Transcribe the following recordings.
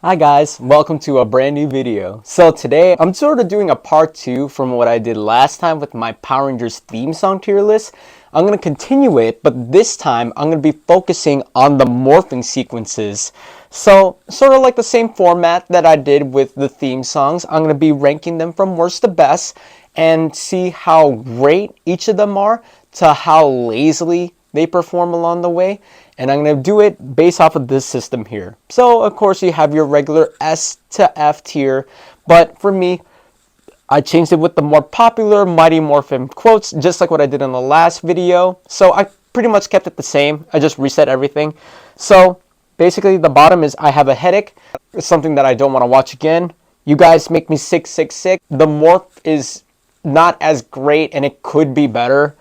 Hi guys, welcome to a brand new video. So today I'm sort of doing a part 2 from what I did last time with my Power Rangers theme song tier list. I'm going to continue it, but this time I'm going to be focusing on the morphing sequences. So sort of like the same format that I did with the theme songs, I'm going to be ranking them from worst to best and see how great each of them are to how lazily they perform along the way. And I'm going to do it based off of this system here. So of course you have your regular S to F tier, but for me, I changed it with the more popular Mighty Morphin quotes, just like what I did in the last video. So I pretty much kept it the same. I just reset everything. So basically the bottom is I have a headache. It's something that I don't want to watch again. You guys make me sick, sick, sick. The morph is not as great and it could be better.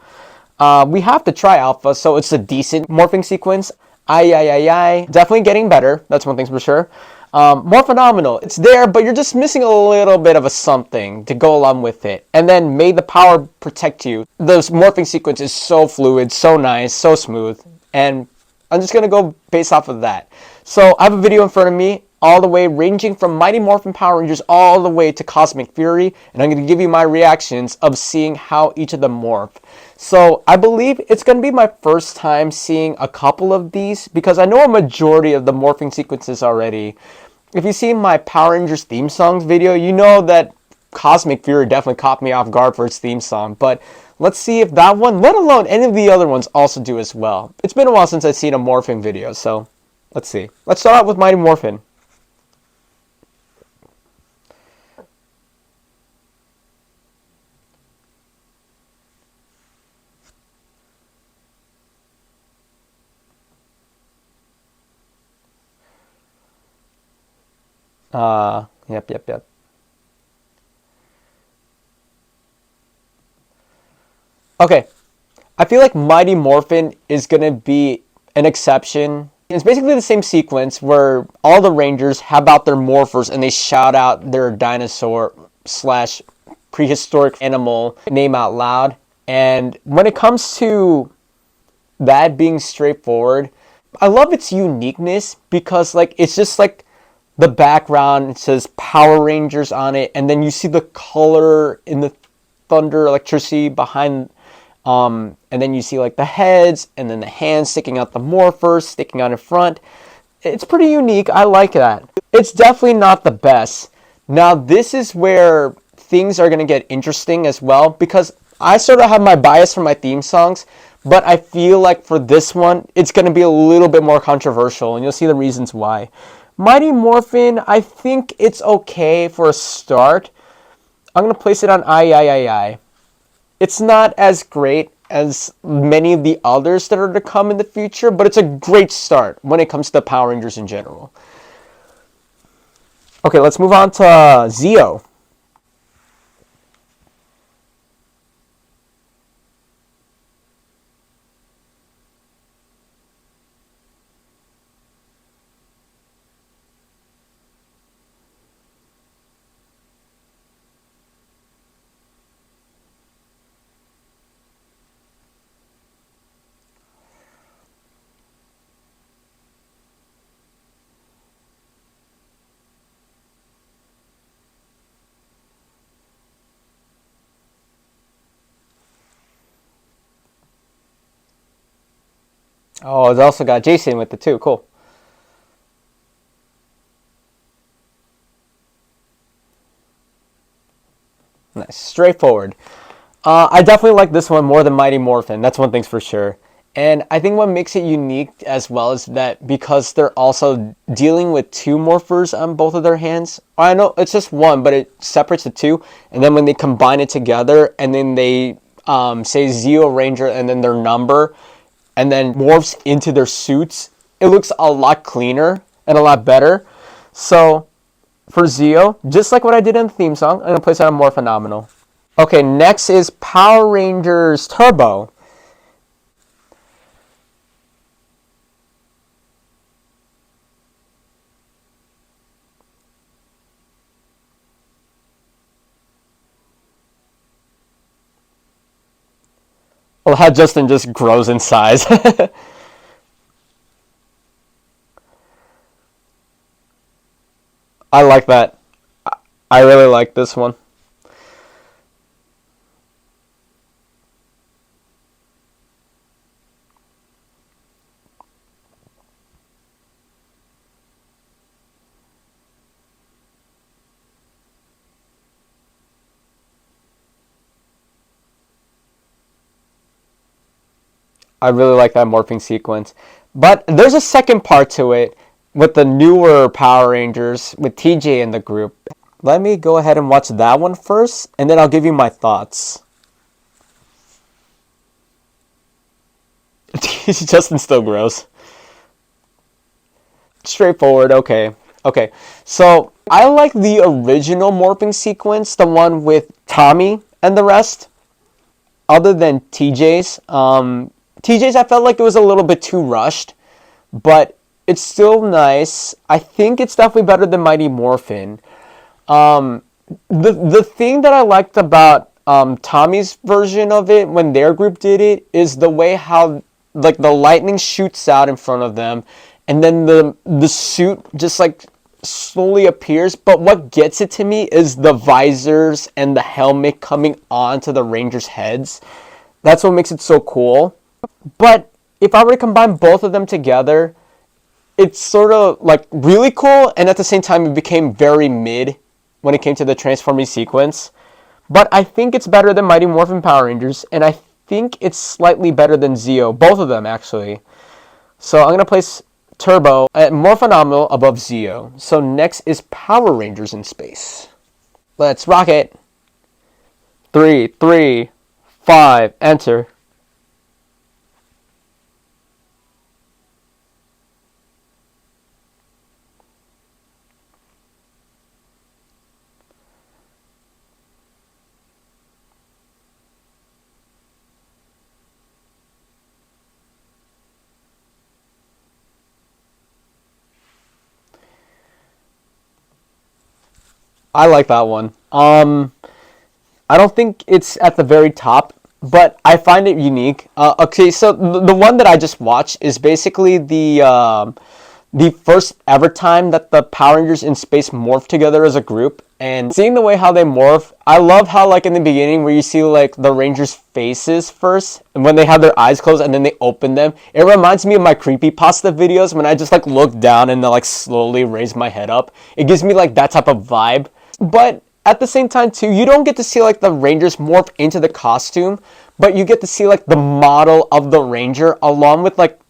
We have to try alpha, so it's a decent morphing sequence. Definitely getting better. That's one thing for sure. Morphenominal, it's there, but you're just missing a little bit of a something to go along with it. And then may the power protect you. The morphing sequence is so fluid, so nice, so smooth. And I'm just going to go based off of that. So I have a video in front of me, all the way ranging from Mighty Morphin Power Rangers all the way to Cosmic Fury. And I'm going to give you my reactions of seeing how each of them morph. So I believe it's going to be my first time seeing a couple of these because I know a majority of the morphing sequences already. If you see my Power Rangers theme songs video, you know that Cosmic Fury definitely caught me off guard for its theme song. But let's see if that one, let alone any of the other ones, also do as well. It's been a while since I've seen a morphing video, so let's see. Let's start out with Mighty Morphin. Yep. Okay, I feel like Mighty Morphin is going to be an exception. It's basically the same sequence where all the Rangers have out their morphers and they shout out their dinosaur slash prehistoric animal name out loud. And when it comes to that being straightforward, I love its uniqueness because like it's just like the background, it says Power Rangers on it, and then you see the color in the thunder electricity behind, and then you see like the heads and then the hands sticking out, the morphers sticking out in front. It's pretty unique. I like that. It's definitely not the best. Now this is where things are going to get interesting as well because I sort of have my bias for my theme songs, but I feel like for this one it's going to be a little bit more controversial and you'll see the reasons why. Mighty Morphin, I think it's okay for a start. I'm going to place it on I. It's not as great as many of the others that are to come in the future, but it's a great start when it comes to Power Rangers in general. Okay, let's move on to Zeo. Oh, it's also got Jason with it too. Cool. Nice. Straightforward. I definitely like this one more than Mighty Morphin. That's one thing for sure. And I think what makes it unique as well is that because they're also dealing with two morphers on both of their hands. I know it's just one, but it separates the two. And then when they combine it together and then they say Zeo Ranger and then their number and then morphs into their suits, it looks a lot cleaner and a lot better. So for Zeo, just like what I did in the theme song, I'm going to place it on Morphenominal. Okay, next is Power Rangers Turbo. Well, how Justin just grows in size. I like that. I really like this one. I really like that morphing sequence. But there's a second part to it with the newer Power Rangers with TJ in the group. Let me go ahead and watch that one first, and then I'll give you my thoughts. Justin's still gross. Straightforward, okay. Okay, so I like the original morphing sequence, the one with Tommy and the rest, other than TJ's. TJ's, I felt like it was a little bit too rushed, but it's still nice. I think it's definitely better than Mighty Morphin. The thing that I liked about Tommy's version of it when their group did it is the way how like the lightning shoots out in front of them, and then the suit just like slowly appears. But what gets it to me is the visors and the helmet coming onto the Rangers' heads. That's what makes it so cool. But if I were to combine both of them together, it's sort of like really cool, and at the same time it became very mid when it came to the transforming sequence. But I think it's better than Mighty Morphin Power Rangers, and I think it's slightly better than Zeo, both of them actually. So I'm going to place Turbo at Morphenominal above Zeo. So next is Power Rangers in space. Let's rock it. 3, 3, 5, enter. I like that one. I don't think it's at the very top, but I find it unique. Okay, so the one that I just watched is basically the first ever time that the Power Rangers in space morph together as a group. And seeing the way how they morph, I love how like in the beginning where you see like the Rangers' faces first, and when they have their eyes closed and then they open them, it reminds me of my Creepypasta videos when I just like look down and then like slowly raise my head up. It gives me like that type of vibe. But at the same time too, you don't get to see like the Rangers morph into the costume, but you get to see like the model of the Ranger along with like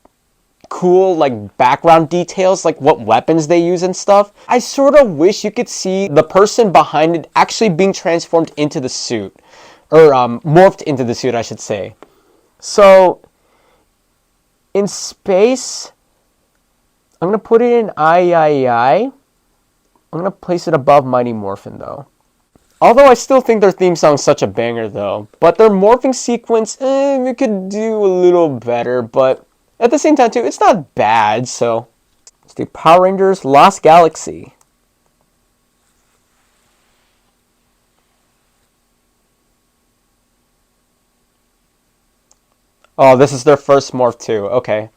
cool like background details, like what weapons they use and stuff. I sort of wish you could see the person behind it actually being transformed into the suit, or morphed into the suit I should say. So in space, I'm gonna put it in III. I'm gonna place it above Mighty Morphin though. Although I still think their theme song's such a banger though. But their morphing sequence, we could do a little better, but at the same time too, it's not bad, so. Let's do Power Rangers Lost Galaxy. Oh, this is their first morph too, okay.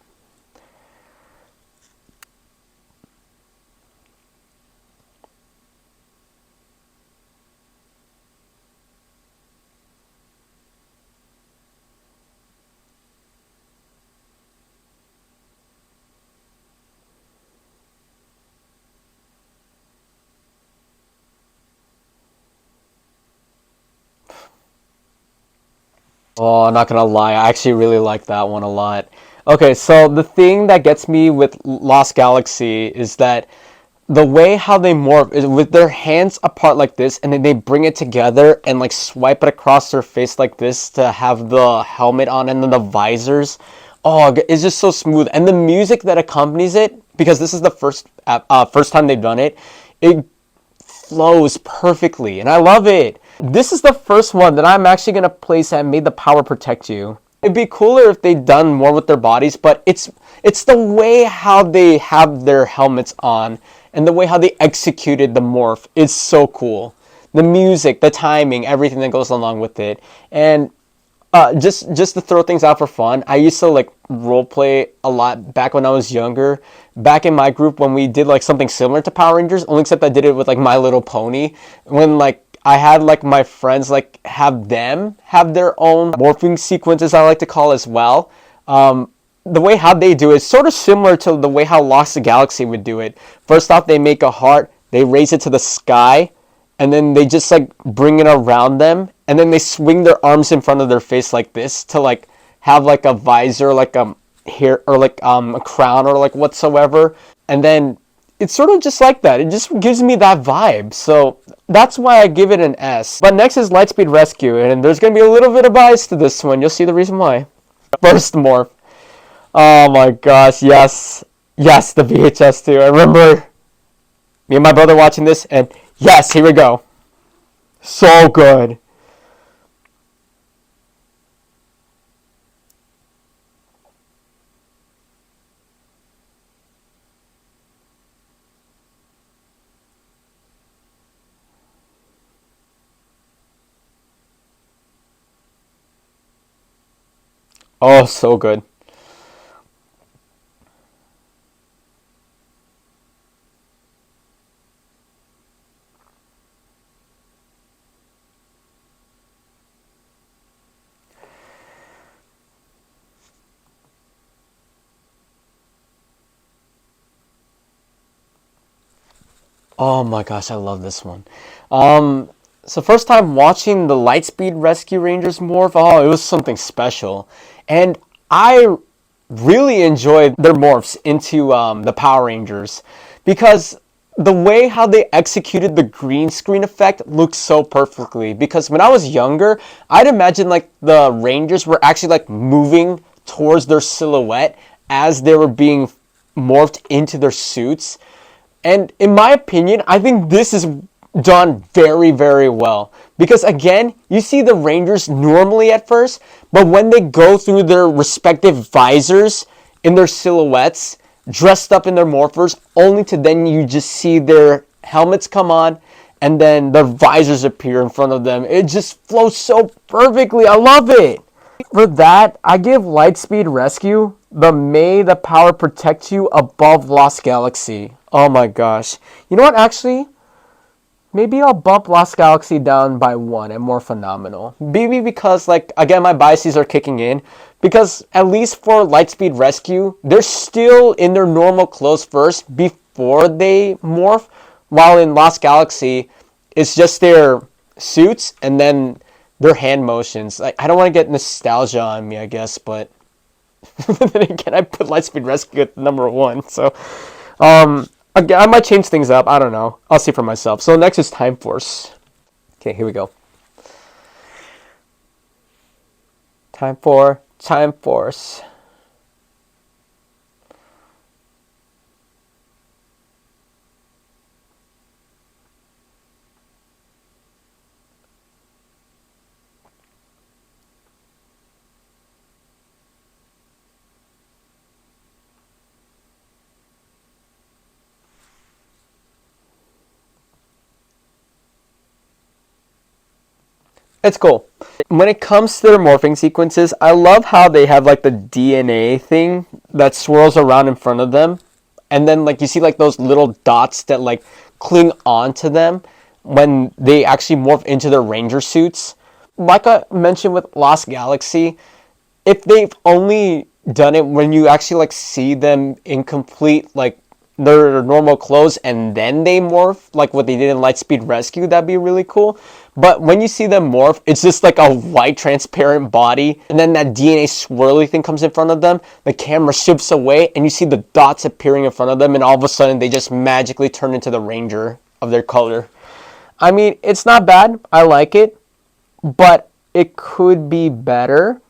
Oh, I'm not gonna lie, I actually really like that one a lot. Okay, so the thing that gets me with Lost Galaxy is that the way how they morph is with their hands apart like this, and then they bring it together and like swipe it across their face like this to have the helmet on, and then the visors. Oh, it's just so smooth, and the music that accompanies it, because this is the first time they've done it, it flows perfectly, and I love it. This is the first one that I'm actually going to place at May the Power Protect You. It'd be cooler if they'd done more with their bodies, but it's the way how they have their helmets on and the way how they executed the morph is so cool. The music, the timing, everything that goes along with it. And Just to throw things out for fun, I used to like role play a lot back when I was younger. Back in my group, when we did like something similar to Power Rangers, only except I did it with like My Little Pony. When like I had like my friends like have them have their own morphing sequences, I like to call as well. The way how they do it is sort of similar to the way how Lost Galaxy would do it. First off, they make a heart, they raise it to the sky, and then they just like bring it around them, and then they swing their arms in front of their face like this to like have like a visor, like hair, or like a crown, or like whatsoever. And then it's sort of just like that. It just gives me that vibe. So that's why I give it an S. But next is Lightspeed Rescue, and there's gonna be a little bit of bias to this one. You'll see the reason why. First morph. Oh my gosh, yes. Yes, the VHS too. I remember me and my brother watching this, and yes, here we go. So good. Oh, so good. Oh my gosh, I love this one. So first time watching the Lightspeed Rescue Rangers morph, oh, it was something special. And I really enjoyed their morphs into the Power Rangers because the way how they executed the green screen effect looks so perfectly. Because when I was younger, I'd imagine like the Rangers were actually like moving towards their silhouette as they were being morphed into their suits. And in my opinion, I think this is done very, very well. Because again, you see the Rangers normally at first, but when they go through their respective visors in their silhouettes, dressed up in their morphers, only to then you just see their helmets come on and then their visors appear in front of them. It just flows so perfectly. I love it. For that, I give Lightspeed Rescue the May the Power Protect You above Lost Galaxy. Oh my gosh. You know what, actually? Maybe I'll bump Lost Galaxy down by one and Morphenominal. Maybe because, like, again, my biases are kicking in. Because at least for Lightspeed Rescue, they're still in their normal clothes first before they morph. While in Lost Galaxy, it's just their suits and then their hand motions. Like, I don't want to get nostalgia on me, I guess, but then again, I put Lightspeed Rescue at number one. So, again, I might change things up. I don't know. I'll see for myself. So next is Time Force. Okay, here we go. Time Force. It's cool. When it comes to their morphing sequences, I love how they have like the DNA thing that swirls around in front of them. And then like you see like those little dots that like cling onto them when they actually morph into their ranger suits. Like I mentioned with Lost Galaxy, if they've only done it when you actually like see them in complete like their normal clothes and then they morph like what they did in Lightspeed Rescue, that'd be really cool. But when you see them morph, it's just like a white transparent body, and then that DNA swirly thing comes in front of them, the camera shifts away and you see the dots appearing in front of them, and all of a sudden they just magically turn into the ranger of their color. I mean, it's not bad, I like it, but it could be better.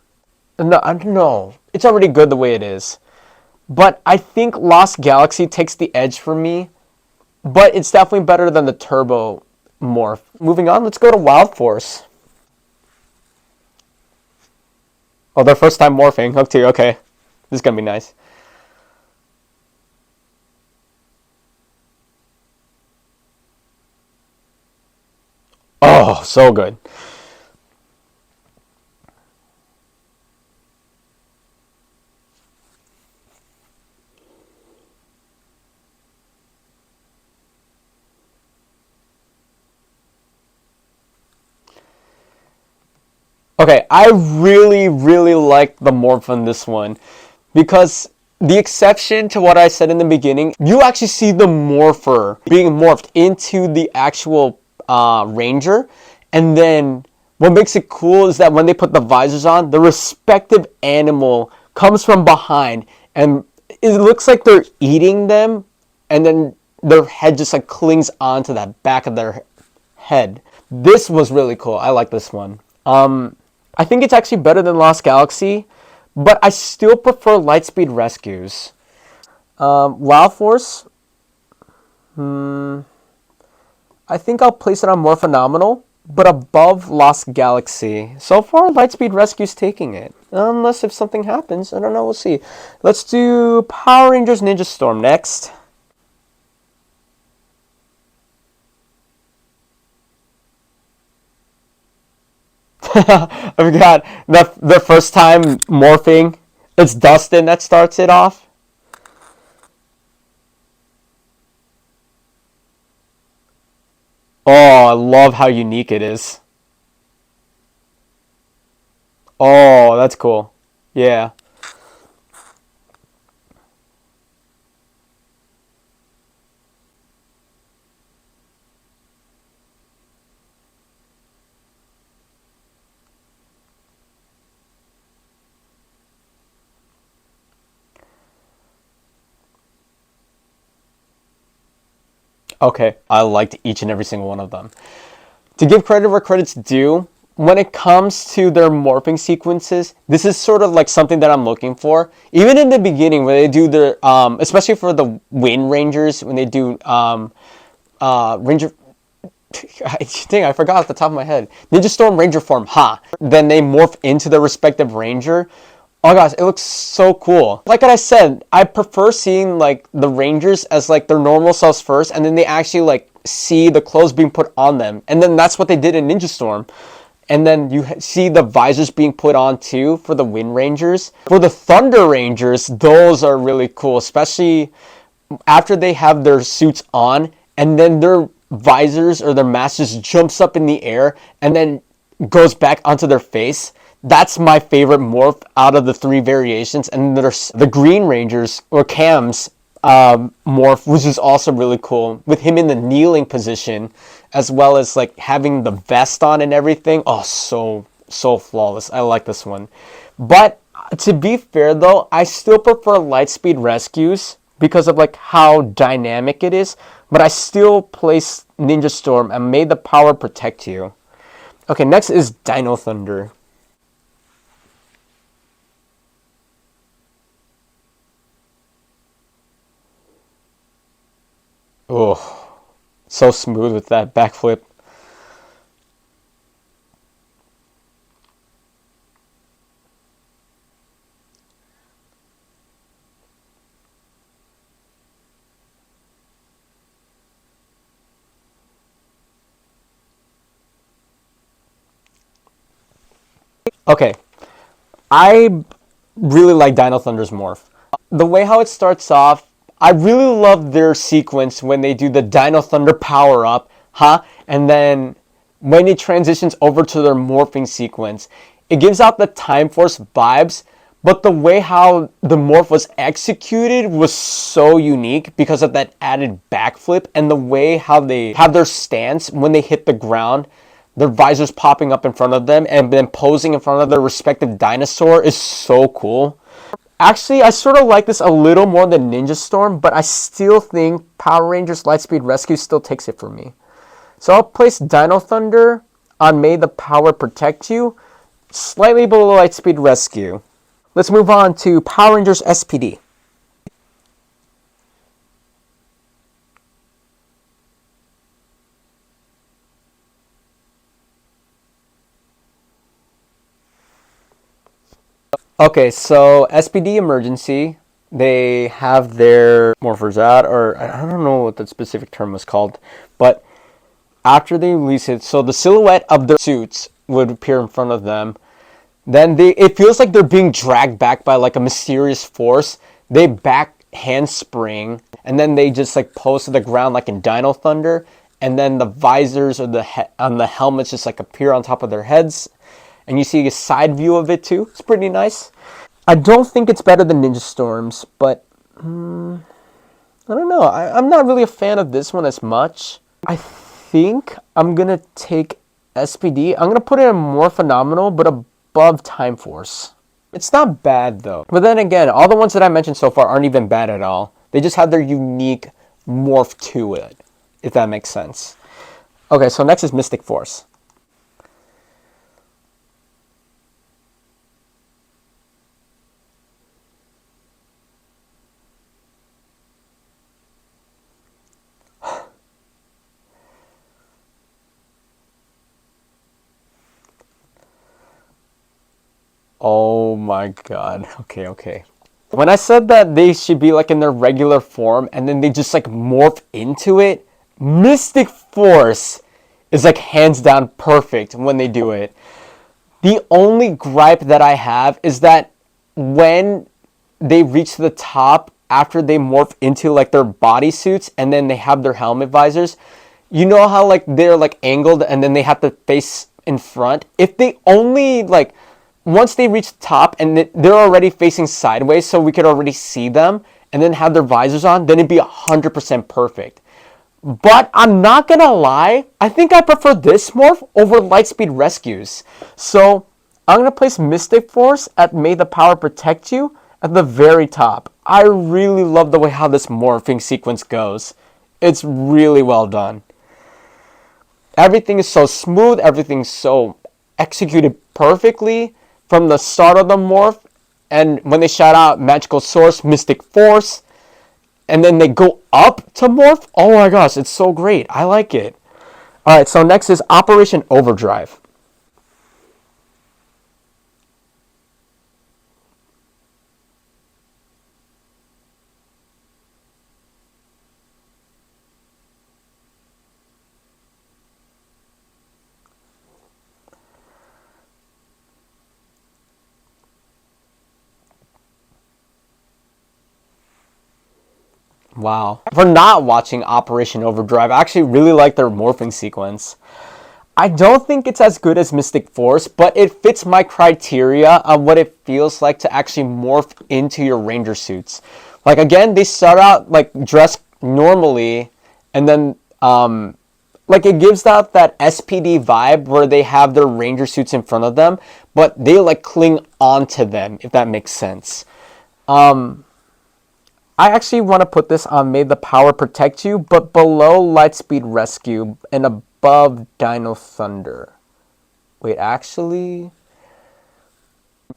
No, I don't know. It's already good the way it is. But I think Lost Galaxy takes the edge for me. But it's definitely better than the Turbo morph. Moving on, let's go to Wild Force. Oh, their first time morphing. Okay. This is going to be nice. Oh, so good. Okay, I really like the morph on this one because the exception to what I said in the beginning, you actually see the morpher being morphed into the actual ranger, and then what makes it cool is that when they put the visors on, the respective animal comes from behind, and it looks like they're eating them, and then their head just like clings onto that back of their head. This was really cool. I like this one. I think it's actually better than Lost Galaxy, but I still prefer Lightspeed Rescues. Wild Force, I think I'll place it on Morphenominal, but above Lost Galaxy. So far, Lightspeed Rescue's taking it. Unless if something happens, I don't know, we'll see. Let's do Power Rangers Ninja Storm next. I forgot the first time morphing. It's Dustin that starts it off. Oh, I love how unique it is. Oh, that's cool. Yeah. Okay, I liked each and every single one of them. To give credit where credit's due, when it comes to their morphing sequences, this is sort of like something that I'm looking for. Even in the beginning, when they do their, especially for the Wind Rangers, when they do Ranger, dang, I forgot off the top of my head. Ninja Storm Ranger form, Then they morph into their respective Ranger. Oh gosh, it looks so cool. Like I said, I prefer seeing like the Rangers as like their normal selves first, and then they actually like see the clothes being put on them. And then that's what they did in Ninja Storm. And then you see the visors being put on too for the Wind Rangers. For the Thunder Rangers, those are really cool, especially after they have their suits on and then their visors or their mask just jumps up in the air and then goes back onto their face. That's my favorite morph out of the three variations. And there's the Green Rangers or Cam's morph, which is also really cool, with him in the kneeling position, as well as like having the vest on and everything. Oh, so flawless. I like this one. But to be fair though, I still prefer Lightspeed Rescues because of like how dynamic it is. But I still place Ninja Storm and May the Power Protect You. Okay, next is Dino Thunder. Oh, so smooth with that backflip. Okay, I really like Dino Thunder's morph. The way how it starts off, I really love their sequence when they do the Dino Thunder power up, and then when it transitions over to their morphing sequence, it gives out the Time Force vibes, but the way how the morph was executed was so unique because of that added backflip and the way how they have their stance when they hit the ground. Their visors popping up in front of them and then posing in front of their respective dinosaur is so cool. Actually, I sort of like this a little more than Ninja Storm, but I still think Power Rangers Lightspeed Rescue still takes it for me. So I'll place Dino Thunder on May the Power Protect You, slightly below Lightspeed Rescue. Let's move on to Power Rangers SPD. Okay, so SPD Emergency, they have their morphers out, or I don't know what the specific term was called, but after they release it, so the silhouette of their suits would appear in front of them. Then it feels like they're being dragged back by like a mysterious force. They back handspring, and then they just like pose to the ground like in Dino Thunder, and then the visors or on the helmets just like appear on top of their heads. and you see a side view of it too. It's pretty nice. I don't think it's better than Ninja Storm's, but I don't know. I'm not really a fan of this one as much. I think I'm going to take SPD. I'm going to put it in Morphenominal, but above Time Force. It's not bad though. But then again, all the ones that I mentioned so far aren't even bad at all. They just have their unique morph to it, if that makes sense. Okay, so next is Mystic Force. Oh my god. Okay. When I said that they should be like in their regular form and then they just like morph into it, Mystic Force is like hands down perfect when they do it. The only gripe that I have is that when they reach the top after they morph into like their bodysuits and then they have their helmet visors, you know how like they're like angled and then they have to face in front? If they only like once they reach the top and they're already facing sideways so we could already see them and then have their visors on, then it'd be 100% perfect. But I'm not gonna lie, I think I prefer this morph over Lightspeed Rescues. So I'm gonna place Mystic Force at May the Power Protect You at the very top. I really love the way how this morphing sequence goes. It's really well done. Everything is so smooth, everything's so executed perfectly. From the start of the morph, and when they shout out Magical Source, Mystic Force, and then they go up to morph, oh my gosh, it's so great. I like it. Alright, so next is Operation Overdrive. Wow. For not watching Operation Overdrive, I actually really like their morphing sequence. I don't think it's as good as Mystic Force, but it fits my criteria of what it feels like to actually morph into your ranger suits. Like again, they start out like dressed normally, and then like it gives out that SPD vibe where they have their ranger suits in front of them, but they like cling onto them, if that makes sense. I actually want to put this on May the Power Protect You, but below Lightspeed Rescue and above Dino Thunder. Wait, actually,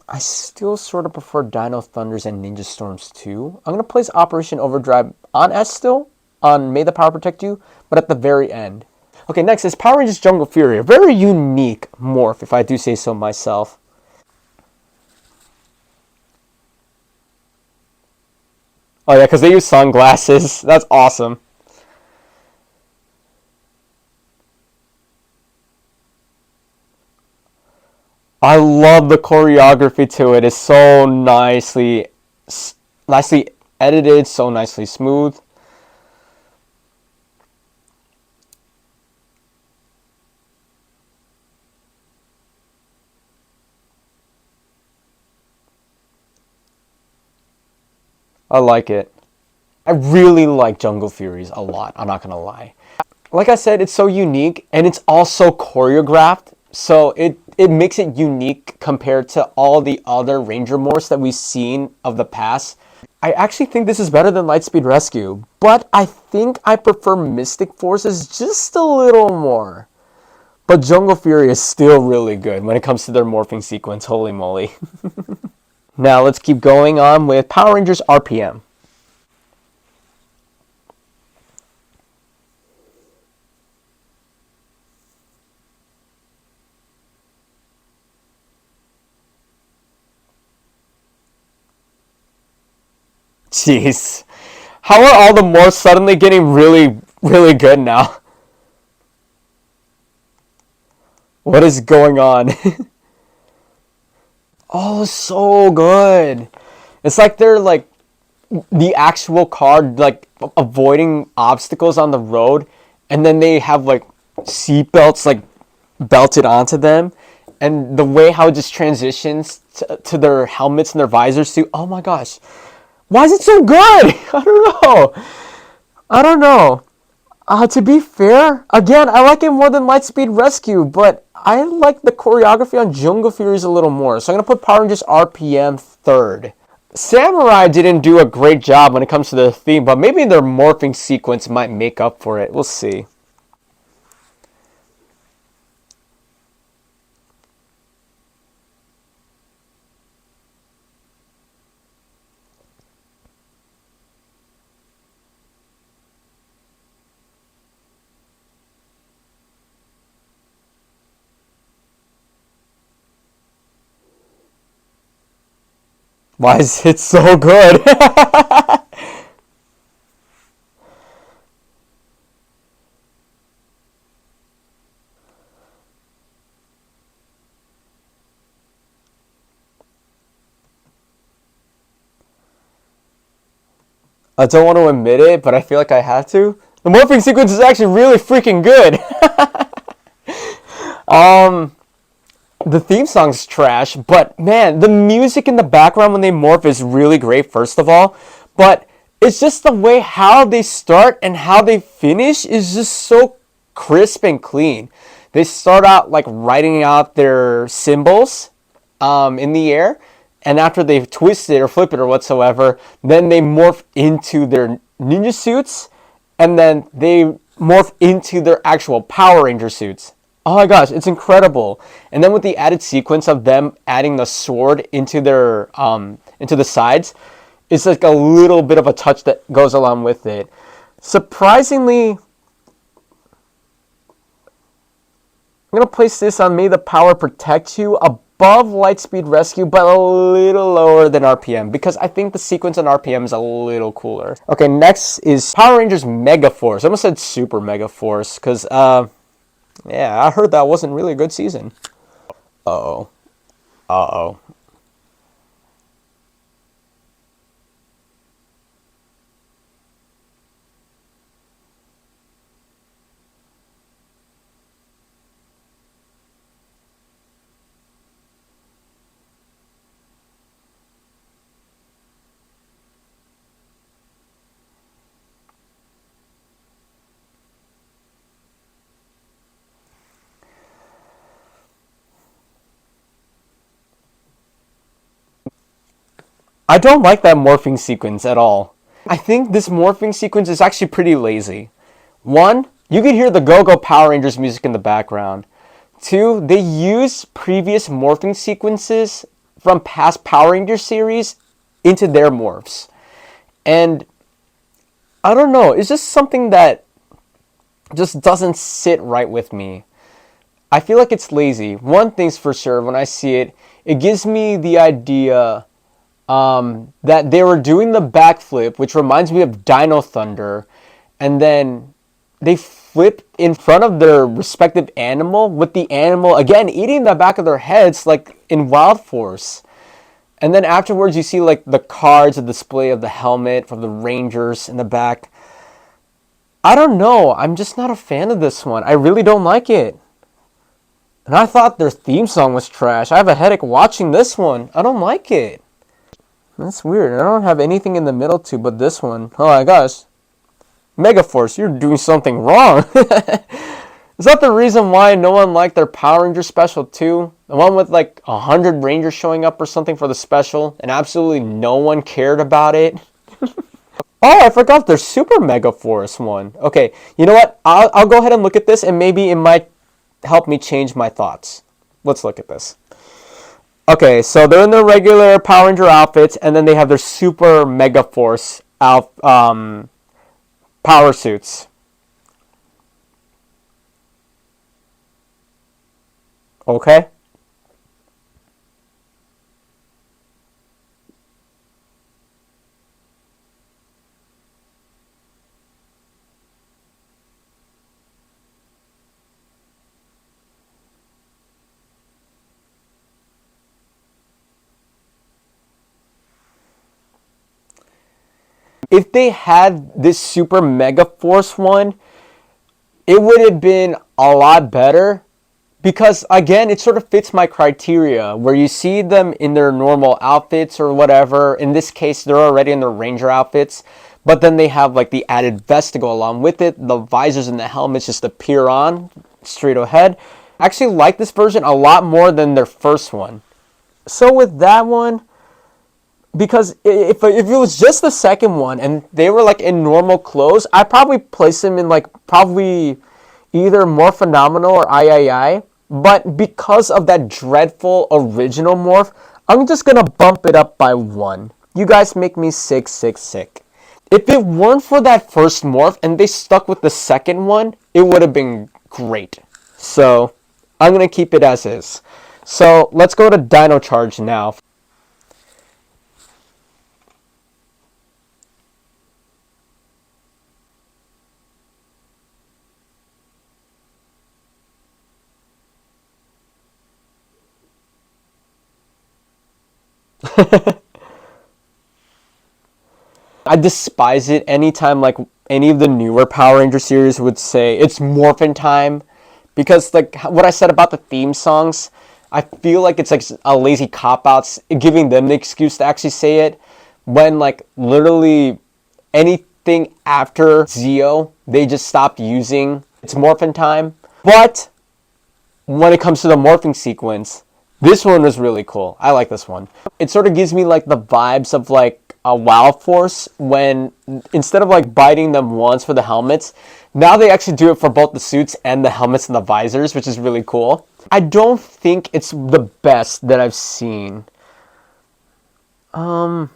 I still sort of prefer Dino Thunders and Ninja Storms too. I'm going to place Operation Overdrive on S still, on May the Power Protect You, but at the very end. Okay, next is Power Rangers Jungle Fury. A very unique morph, if I do say so myself. Oh yeah, because they use sunglasses. That's awesome. I love the choreography to it. It's so nicely edited, so nicely smooth. I like it. I really like Jungle Furies a lot, I'm not gonna lie. Like I said, it's so unique and it's also choreographed, so it makes it unique compared to all the other Ranger morphs that we've seen of the past. I actually think this is better than Lightspeed Rescue, but I think I prefer Mystic Forces just a little more. But Jungle Fury is still really good when it comes to their morphing sequence, holy moly. Now let's keep going on with Power Rangers RPM. Jeez. How are all the morphs suddenly getting really, really good now? What is going on? Oh, so good. It's like they're like the actual car like avoiding obstacles on the road, and then they have like seat belts like belted onto them, And the way how it just transitions to their helmets and their visors too. Oh my gosh. Why is it so good? I don't know. To be fair, again, I like it more than Lightspeed Rescue, but I like the choreography on Jungle Furies a little more. So I'm going to put Power Rangers RPM third. Samurai didn't do a great job when it comes to the theme, but maybe their morphing sequence might make up for it. We'll see. Why is it so good? I don't want to admit it, but I feel like I have to. The morphing sequence is actually really freaking good. The theme song's trash, but man, the music in the background when they morph is really great, first of all. But it's just the way how they start and how they finish is just so crisp and clean. They start out like writing out their symbols in the air, and after they've twisted or flip it or whatsoever, then they morph into their ninja suits, and then they morph into their actual Power Ranger suits. Oh my gosh, it's incredible. And then with the added sequence of them adding the sword into their into the sides, it's like a little bit of a touch that goes along with it. Surprisingly, I'm gonna place this on May the Power Protect You above Lightspeed Rescue, but a little lower than RPM because I think the sequence on RPM is a little cooler. Okay, next is Power Rangers Mega Force. I almost said Super Mega Force because yeah, I heard that wasn't really a good season. Uh-oh. Uh-oh. I don't like that morphing sequence at all. I think this morphing sequence is actually pretty lazy. One, you can hear the Go-Go Power Rangers music in the background. Two, they use previous morphing sequences from past Power Ranger series into their morphs. And I don't know, it's just something that just doesn't sit right with me. I feel like it's lazy. One thing's for sure, when I see it, it gives me the idea that they were doing the backflip, which reminds me of Dino Thunder, and then they flip in front of their respective animal, with the animal again eating the back of their heads like in Wild Force. And then afterwards you see like the cards, a display of the helmet from the Rangers in the back. I don't know, I'm just not a fan of this one. I really don't like it. And I thought their theme song was trash. I have a headache watching this one. I don't like it. That's weird. I don't have anything in the middle too but this one. Oh my gosh. Megaforce, you're doing something wrong. Is that the reason why no one liked their Power Ranger special too? The one with like 100 Rangers showing up or something for the special and absolutely no one cared about it? Oh, I forgot their Super Megaforce one. Okay, you know what? I'll go ahead and look at this and maybe it might help me change my thoughts. Let's look at this. Okay, so they're in their regular Power Ranger outfits, and then they have their Super Mega Force power suits. Okay? If they had this Super Mega Force one, it would have been a lot better Because again, it sort of fits my criteria where you see them in their normal outfits or whatever. In this case, they're already in their ranger outfits, but then they have like the added vest to go along with it. The visors and the helmets just appear on straight ahead. I actually like this version a lot more than their first one. So with that one, because if it was just the second one and they were like in normal clothes, I'd probably place them in like probably either Morphenominal or III. But because of that dreadful original morph, I'm just gonna bump it up by 1. You guys make me sick. If it weren't for that first morph and they stuck with the second one, it would have been great. So I'm gonna keep it as is. So let's go to Dino Charge now. I despise it anytime like any of the newer Power Ranger series would say it's morphin time, because like what I said about the theme songs, I feel like it's like a lazy cop-out giving them the excuse to actually say it, when like literally anything after Zeo they just stopped using it's morphin time. But when it comes to the morphing sequence, this one was really cool. I like this one. It sort of gives me like the vibes of like a WoW Force, when instead of like biting them once for the helmets, now they actually do it for both the suits and the helmets and the visors, which is really cool. I don't think it's the best that I've seen. I'll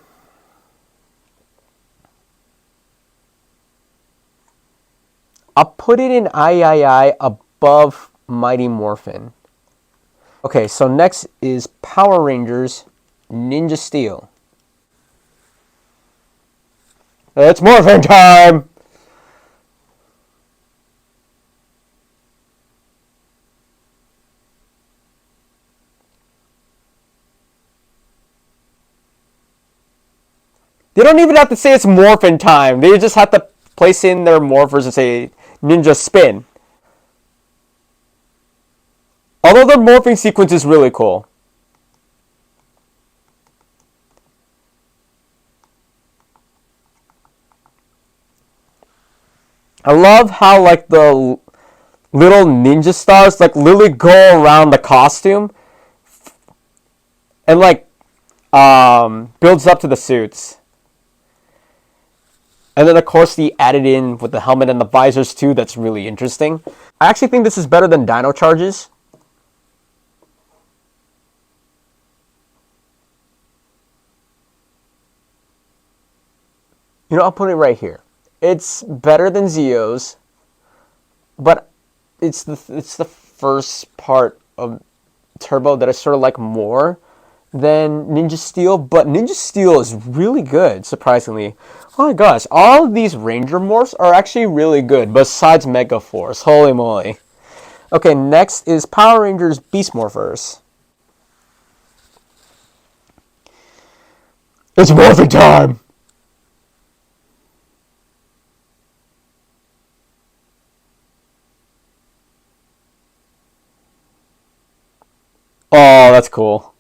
put it in III above Mighty Morphin. Okay, so next is Power Rangers Ninja Steel. It's morphin time! They don't even have to say it's morphin time. They just have to place in their morphers and say Ninja Spin. Although the morphing sequence is really cool. I love how like the little ninja stars like literally go around the costume and like builds up to the suits. And then of course the added in with the helmet and the visors too, that's really interesting. I actually think this is better than Dino Charges. You know, I'll put it right here. It's better than Zeo's, but it's the first part of Turbo that I sort of like more than Ninja Steel. But Ninja Steel is really good, surprisingly. Oh my gosh, all of these Ranger morphs are actually really good, besides Mega Force. Holy moly. Okay, next is Power Rangers Beast Morphers. It's morphing time! Oh, that's cool.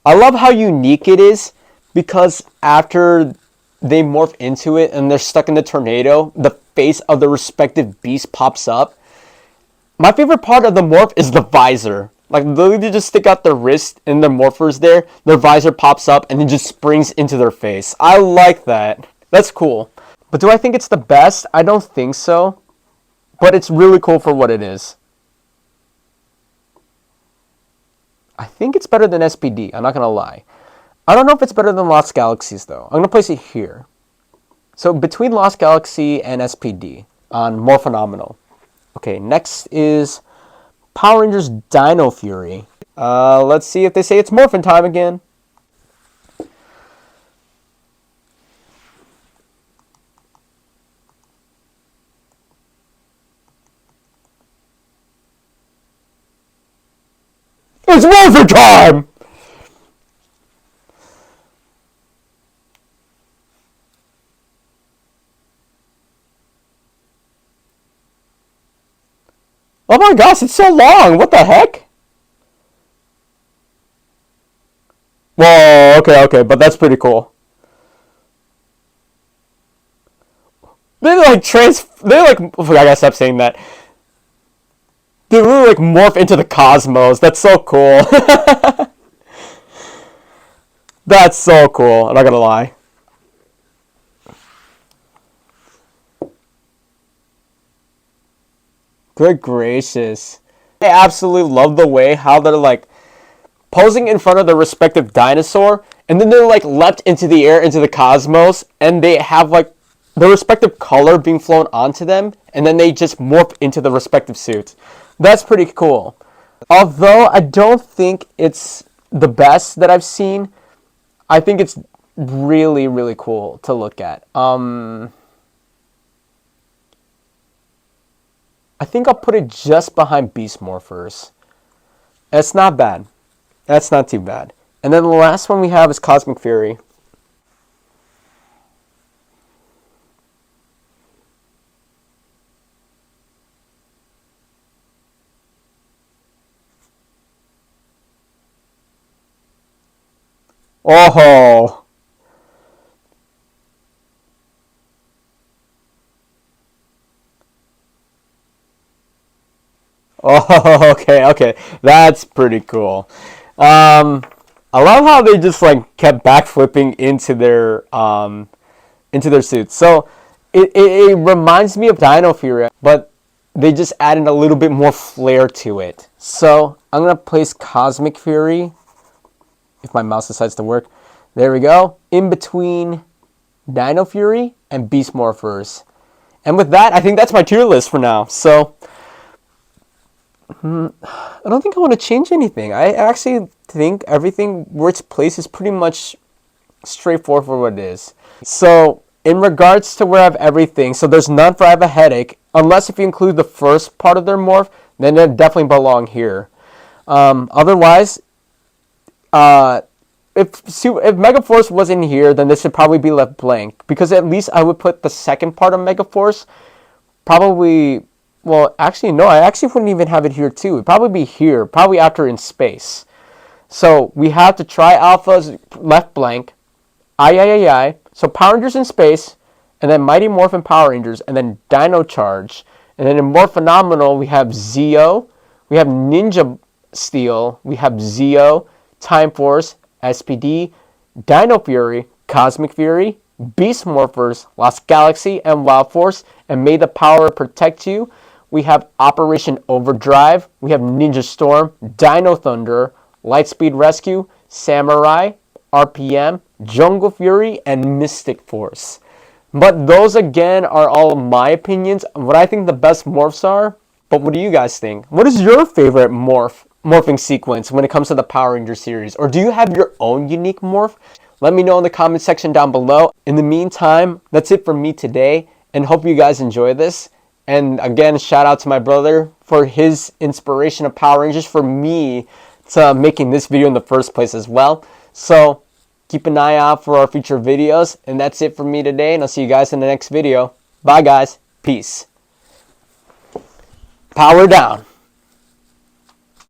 I love how unique it is, because after they morph into it and they're stuck in the tornado, the face of the respective beast pops up. My favorite part of the morph is the visor. Like, literally they just stick out their wrist and their morphers there, their visor pops up and it just springs into their face. I like that. That's cool. But do I think it's the best? I don't think so. But it's really cool for what it is. I think it's better than SPD. I'm not going to lie. I don't know if it's better than Lost Galaxies, though. I'm going to place it here. So between Lost Galaxy and SPD on Morphenominal. Okay, next is Power Rangers Dino Fury. Let's see if they say it's morphin time again. It's morphin time! Oh my gosh, it's so long. What the heck? Whoa, okay, but that's pretty cool. They like I gotta stop saying that. They really like morph into the cosmos. That's so cool. That's so cool. I'm not gonna lie. Good gracious. I absolutely love the way how they're like posing in front of their respective dinosaur, and then they're like leapt into the air, into the cosmos, and they have like the respective color being flown onto them, and then they just morph into the respective suits. That's pretty cool. Although I don't think it's the best that I've seen, I think it's really, really cool to look at. I think I'll put it just behind Beast Morphers. It's not bad. That's not too bad. And then the last one we have is Cosmic Fury. Oh, oh, okay. That's pretty cool. I love how they just like kept backflipping into their suits. So it reminds me of Dino Fury, but they just added a little bit more flair to it. So I'm gonna place Cosmic Fury, if my mouse decides to work. There we go. In between Dino Fury and Beast Morphers. And with that, I think that's my tier list for now. So I don't think I want to change anything. I actually think everything where it's placed is pretty much straightforward for what it is. So in regards to where I have everything, so there's none for I have a headache, unless if you include the first part of their morph, then it definitely belong here. Otherwise, if Megaforce wasn't here, then this should probably be left blank, because at least I would put the second part of Megaforce probably. Well, actually, no, I actually wouldn't even have it here too. It'd probably be here, probably after in space. So we have to try alphas left blank. I. So Power Rangers in space, and then Mighty Morphin Power Rangers, and then Dino Charge. And then in Morphenominal, we have Zeo, we have Ninja Steel, we have Zeo, Time Force, SPD, Dino Fury, Cosmic Fury, Beast Morphers, Lost Galaxy, and Wild Force, and May the Power Protect You. We have Operation Overdrive, we have Ninja Storm, Dino Thunder, Lightspeed Rescue, Samurai, RPM, Jungle Fury, and Mystic Force. But those again are all my opinions, what I think the best morphs are. But what do you guys think? What is your favorite morphing sequence when it comes to the Power Ranger series? Or do you have your own unique morph? Let me know in the comment section down below. In the meantime, that's it for me today, and hope you guys enjoy this. And again, shout out to my brother for his inspiration of Power Rangers, for me to making this video in the first place as well. So keep an eye out for our future videos. And that's it for me today, and I'll see you guys in the next video. Bye guys. Peace. Power down.